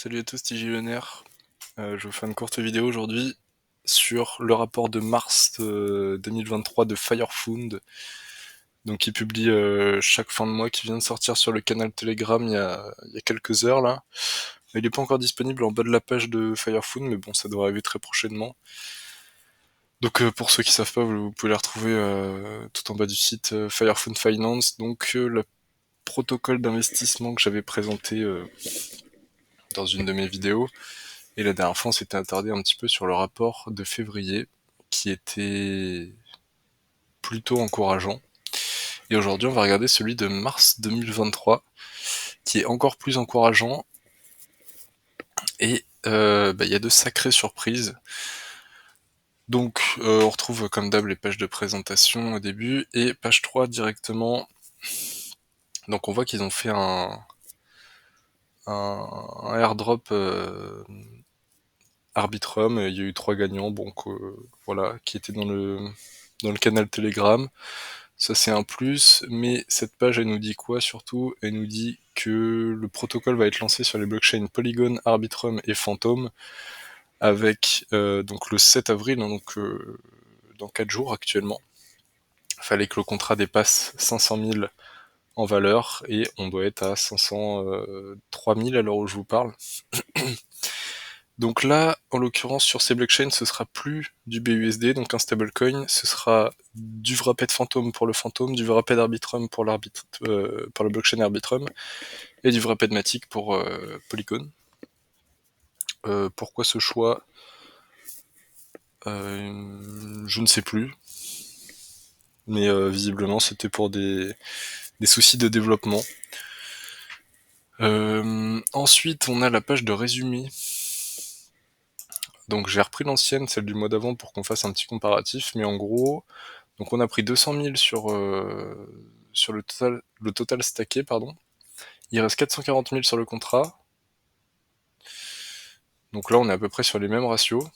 Salut à tous, TJ Leonard. Je vous fais une courte vidéo aujourd'hui sur le rapport de mars 2023 de Firefound, donc qui publie chaque fin de mois, qui vient de sortir sur le canal Telegram il y a quelques heures là. Il n'est pas encore disponible en bas de la page de Firefound, mais bon, ça devrait arriver très prochainement. Donc pour ceux qui savent pas, vous pouvez les retrouver tout en bas du site Firefound Finance, donc le protocole d'investissement que j'avais présenté dans une de mes vidéos. Et la dernière fois, on s'était attardé un petit peu sur le rapport de février, qui était plutôt encourageant. Et aujourd'hui, on va regarder celui de mars 2023, qui est encore plus encourageant. Et il y a de sacrées surprises. Donc, on retrouve comme d'hab les pages de présentation au début, et page 3 directement. Donc on voit qu'ils ont fait un airdrop Arbitrum, il y a eu 3 gagnants, donc voilà, qui étaient dans le canal Telegram. Ça c'est un plus, mais cette page elle nous dit quoi surtout? Elle nous dit que le protocole va être lancé sur les blockchains Polygon, Arbitrum et Phantom avec donc le 7 avril, hein, donc dans 4 jours actuellement. Il fallait que le contrat dépasse 500 000 en valeur et on doit être à 503 000 à l'heure où je vous parle. Donc là, en l'occurrence, sur ces blockchains, ce sera plus du BUSD, donc un stablecoin, ce sera du Wrapped Phantom pour le Phantom, du Wrapped Arbitrum pour le blockchain Arbitrum, et du Wrapped Matic pour Polygon. Pourquoi ce choix? Je ne sais plus, mais visiblement c'était pour des soucis de développement. Ensuite, on a la page de résumé. Donc j'ai repris l'ancienne, celle du mois d'avant, pour qu'on fasse un petit comparatif, mais en gros, donc on a pris 200 000 sur le total stacké, pardon. Il reste 440 000 sur le contrat. Donc là, on est à peu près sur les mêmes ratios.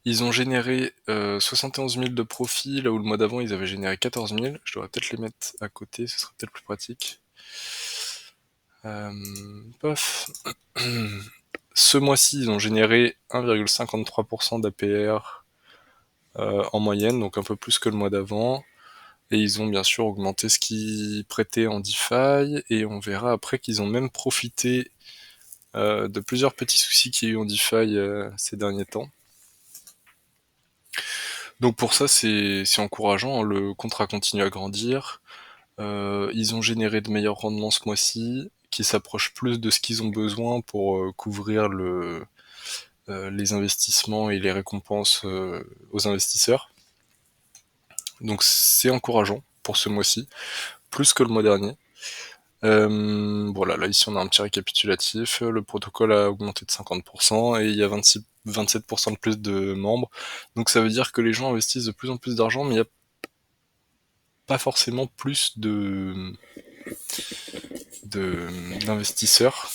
Ils ont généré 71 000 de profit, là où le mois d'avant, ils avaient généré 14 000. Je devrais peut-être les mettre à côté, ce serait peut-être plus pratique. Pof. Ce mois-ci, ils ont généré 1,53% d'APR en moyenne, donc un peu plus que le mois d'avant. Et ils ont bien sûr augmenté ce qu'ils prêtaient en DeFi, et on verra après qu'ils ont même profité de plusieurs petits soucis qu'il y a eu en DeFi ces derniers temps. Donc pour ça, c'est encourageant, hein. Le contrat continue à grandir. Ils ont généré de meilleurs rendements ce mois-ci, qui s'approchent plus de ce qu'ils ont besoin pour couvrir les investissements et les récompenses aux investisseurs. Donc c'est encourageant pour ce mois-ci, plus que le mois dernier. Voilà, là ici on a un petit récapitulatif. Le protocole a augmenté de 50% et il y a 27% de plus de membres. Donc ça veut dire que les gens investissent de plus en plus d'argent, mais il n'y a pas forcément plus d'investisseurs.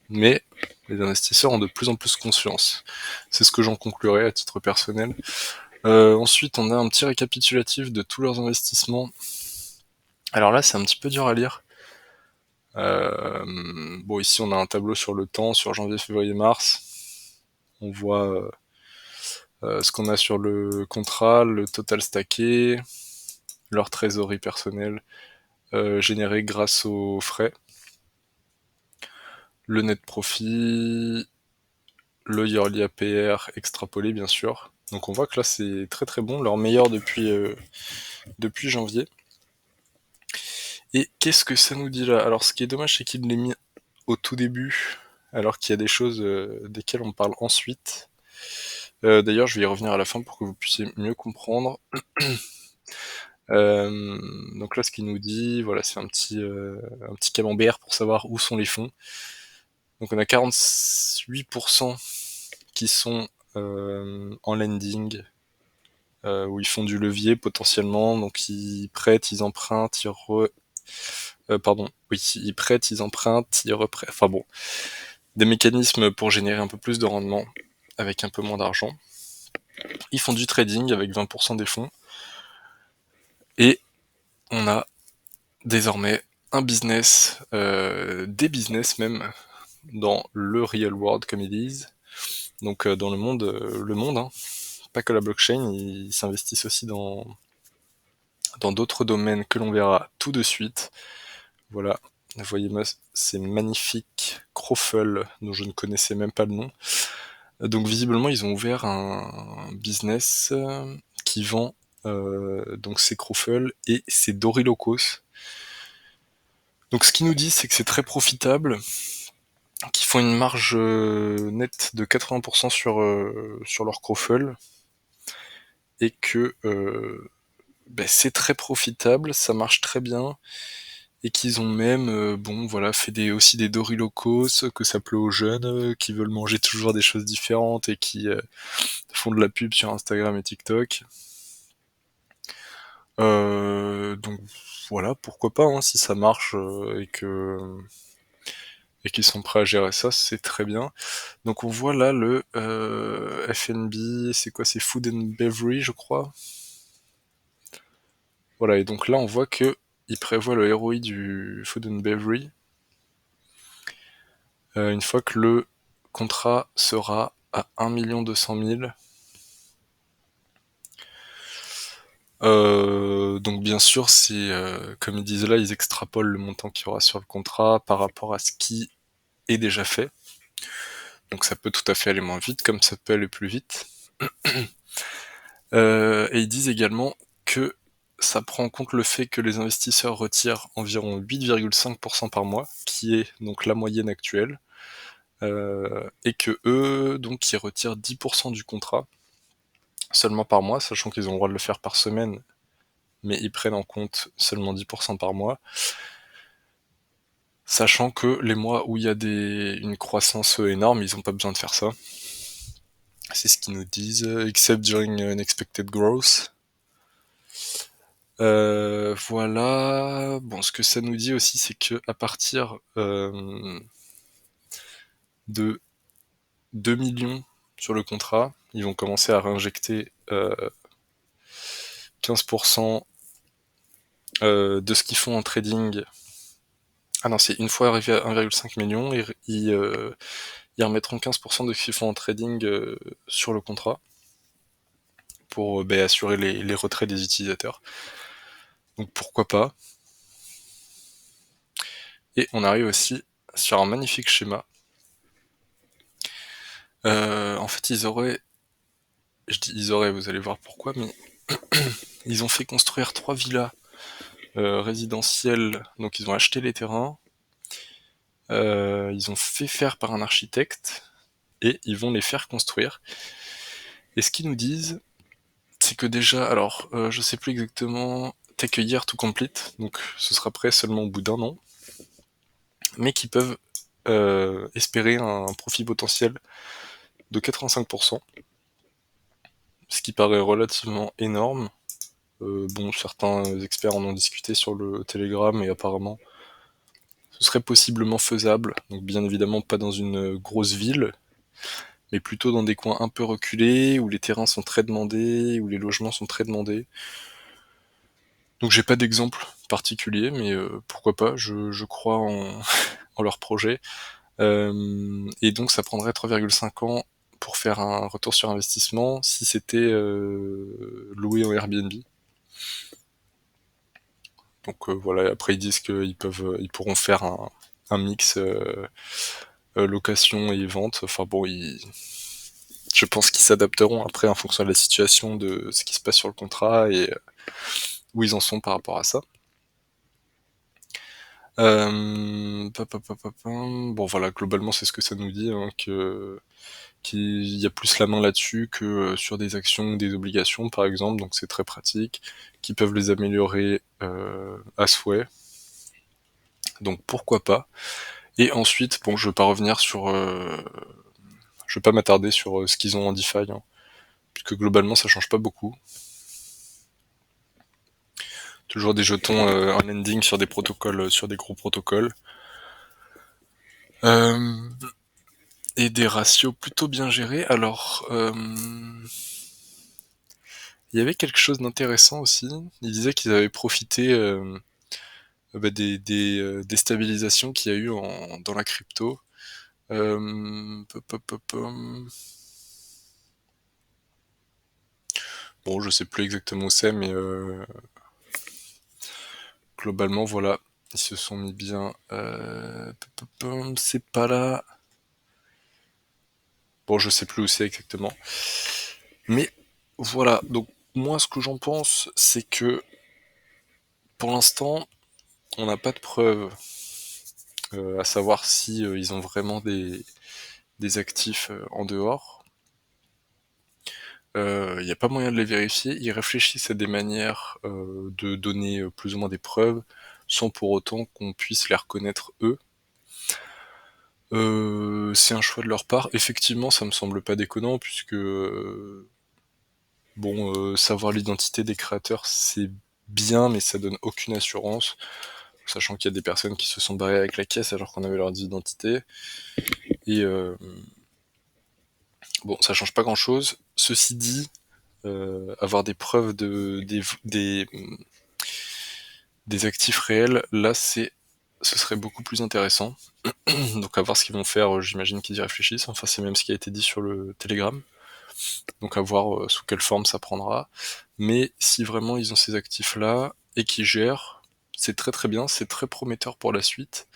Mais les investisseurs ont de plus en plus conscience. C'est ce que j'en conclurai à titre personnel. Ensuite, on a un petit récapitulatif de tous leurs investissements. Alors là, c'est un petit peu dur à lire. Bon, ici, on a un tableau sur le temps, sur janvier, février, mars. On voit ce qu'on a sur le contrat, le total stacké, leur trésorerie personnelle générée grâce aux frais, le net profit, le yearly APR extrapolé bien sûr. Donc on voit que là c'est très très bon, leur meilleur depuis janvier. Et qu'est-ce que ça nous dit là? Alors ce qui est dommage c'est qu'il l'ait mis au tout début, alors qu'il y a des choses desquelles on parle ensuite. D'ailleurs je vais y revenir à la fin pour que vous puissiez mieux comprendre. Donc là ce qu'il nous dit, voilà, c'est un petit camembert pour savoir où sont les fonds. Donc on a 48% qui sont en lending, où ils font du levier potentiellement, donc ils prêtent, ils empruntent, ils prêtent, ils empruntent, ils reprêtent, enfin bon, des mécanismes pour générer un peu plus de rendement avec un peu moins d'argent. Ils font du trading avec 20% des fonds, et on a désormais un business, des business même, dans le real world comme ils disent, donc dans le monde, hein, pas que la blockchain, ils s'investissent aussi dans d'autres domaines que l'on verra tout de suite. Voilà, voyez-moi ces magnifiques Crofel dont je ne connaissais même pas le nom. Donc visiblement, ils ont ouvert un business qui vend donc ces Crofel et ces Dorilocos. Donc ce qu'ils nous disent, c'est que c'est très profitable, qu'ils font une marge nette de 80% sur leur Crofel, et que c'est très profitable, ça marche très bien, et qu'ils ont même bon voilà fait aussi des Dorilocos, que ça plaît aux jeunes qui veulent manger toujours des choses différentes et qui font de la pub sur Instagram et TikTok. Donc voilà, pourquoi pas, hein, si ça marche et qu'ils sont prêts à gérer ça, c'est très bien. Donc on voit là le FNB, c'est quoi? C'est Food and Beverage, je crois. Voilà, et donc là on voit que il prévoit le ROI du Food and Beverage une fois que le contrat sera à 1 200 000. Donc bien sûr, si comme ils disent là, ils extrapolent le montant qu'il y aura sur le contrat par rapport à ce qui est déjà fait. Donc ça peut tout à fait aller moins vite, comme ça peut aller plus vite. Et ils disent également que ça prend en compte le fait que les investisseurs retirent environ 8,5% par mois, qui est donc la moyenne actuelle, et que eux, donc, ils retirent 10% du contrat seulement par mois, sachant qu'ils ont le droit de le faire par semaine, mais ils prennent en compte seulement 10% par mois, sachant que les mois où il y a une croissance énorme, ils n'ont pas besoin de faire ça. C'est ce qu'ils nous disent, except during unexpected growth. Voilà. Bon, ce que ça nous dit aussi, c'est que à partir de 2 millions sur le contrat, ils vont commencer à réinjecter 15% de ce qu'ils font en trading. Ah non, c'est une fois arrivé à 1,5 million, ils remettront 15% de ce qu'ils font en trading sur le contrat pour assurer les retraits des utilisateurs. Donc pourquoi pas. Et on arrive aussi sur un magnifique schéma. En fait, je dis ils auraient, vous allez voir pourquoi, mais ils ont fait construire 3 villas résidentielles, donc ils ont acheté les terrains, ils ont fait faire par un architecte, et ils vont les faire construire. Et ce qu'ils nous disent, c'est que déjà, alors je sais plus exactement, take a year to complete, donc ce sera prêt seulement au bout d'un an, mais qu'ils peuvent espérer un profit potentiel de 85%, ce qui paraît relativement énorme. Bon, certains experts en ont discuté sur le Telegram et apparemment ce serait possiblement faisable, donc bien évidemment pas dans une grosse ville, mais plutôt dans des coins un peu reculés, où les terrains sont très demandés, où les logements sont très demandés. Donc j'ai pas d'exemple particulier, mais pourquoi pas, je crois en leur projet. Et donc ça prendrait 3,5 ans pour faire un retour sur investissement si c'était loué en Airbnb. Donc voilà, après ils disent ils pourront faire un mix location et vente. Enfin bon, je pense qu'ils s'adapteront après en fonction de la situation, de ce qui se passe sur le contrat et où ils en sont par rapport à ça. Bon voilà, globalement c'est ce que ça nous dit, hein, qu'il y a plus la main là-dessus que sur des actions ou des obligations par exemple, donc c'est très pratique, qu'ils peuvent les améliorer à souhait. Donc pourquoi pas. Et ensuite, bon, je vais pas m'attarder sur ce qu'ils ont en DeFi, hein, puisque globalement ça change pas beaucoup. Toujours des jetons en lending sur des protocoles, sur des gros protocoles. Et des ratios plutôt bien gérés. Alors, il y avait quelque chose d'intéressant aussi. Ils disaient qu'ils avaient profité des stabilisations qu'il y a eu dans la crypto. Pom pom pom pom. Bon, je sais plus exactement où c'est, mais globalement, voilà, ils se sont mis bien. Pom pom pom, c'est pas là. Bon, je sais plus où c'est exactement. Mais voilà, donc moi, ce que j'en pense, c'est que pour l'instant, on n'a pas de preuves à savoir si ils ont vraiment des actifs en dehors. Il n'y a pas moyen de les vérifier. Ils réfléchissent à des manières de donner plus ou moins des preuves, sans pour autant qu'on puisse les reconnaître eux. C'est un choix de leur part. Effectivement, ça me semble pas déconnant, puisque bon, savoir l'identité des créateurs, c'est bien, mais ça donne aucune assurance, sachant qu'il y a des personnes qui se sont barrées avec la caisse alors qu'on avait leur identité. Et bon, ça change pas grand-chose. Ceci dit, avoir des preuves des actifs réels, là, ce serait beaucoup plus intéressant. Donc à voir ce qu'ils vont faire, j'imagine qu'ils y réfléchissent. Enfin, c'est même ce qui a été dit sur le Telegram. Donc à voir sous quelle forme ça prendra. Mais si vraiment ils ont ces actifs-là et qu'ils gèrent, c'est très très bien, c'est très prometteur pour la suite,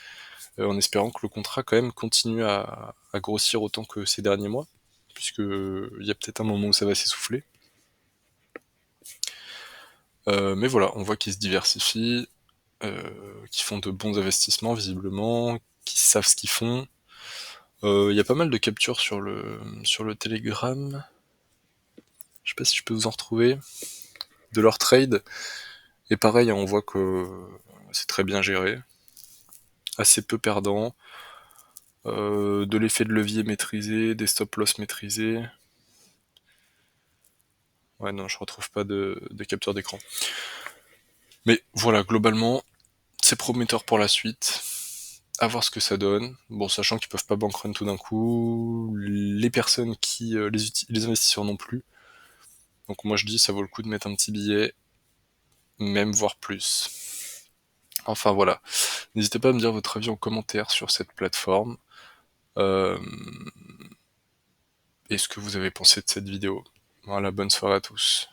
en espérant que le contrat quand même continue à grossir autant que ces derniers mois, puisque il y a peut-être un moment où ça va s'essouffler. Mais voilà, on voit qu'ils se diversifient, qu'ils font de bons investissements visiblement, qu'ils savent ce qu'ils font. Il y a pas mal de captures sur le Telegram. Je sais pas si je peux vous en retrouver. De leur trade. Et pareil, on voit que c'est très bien géré. Assez peu perdant. De l'effet de levier maîtrisé, des stop-loss maîtrisés. Ouais, non, je retrouve pas de capture d'écran. Mais voilà, globalement, c'est prometteur pour la suite. À voir ce que ça donne. Bon, sachant qu'ils peuvent pas bankrun tout d'un coup, les personnes qui les investisseurs non plus. Donc moi je dis ça vaut le coup de mettre un petit billet, même voire plus. Enfin voilà. N'hésitez pas à me dire votre avis en commentaire sur cette plateforme. Euh, et ce que vous avez pensé de cette vidéo. Voilà, bonne soirée à tous.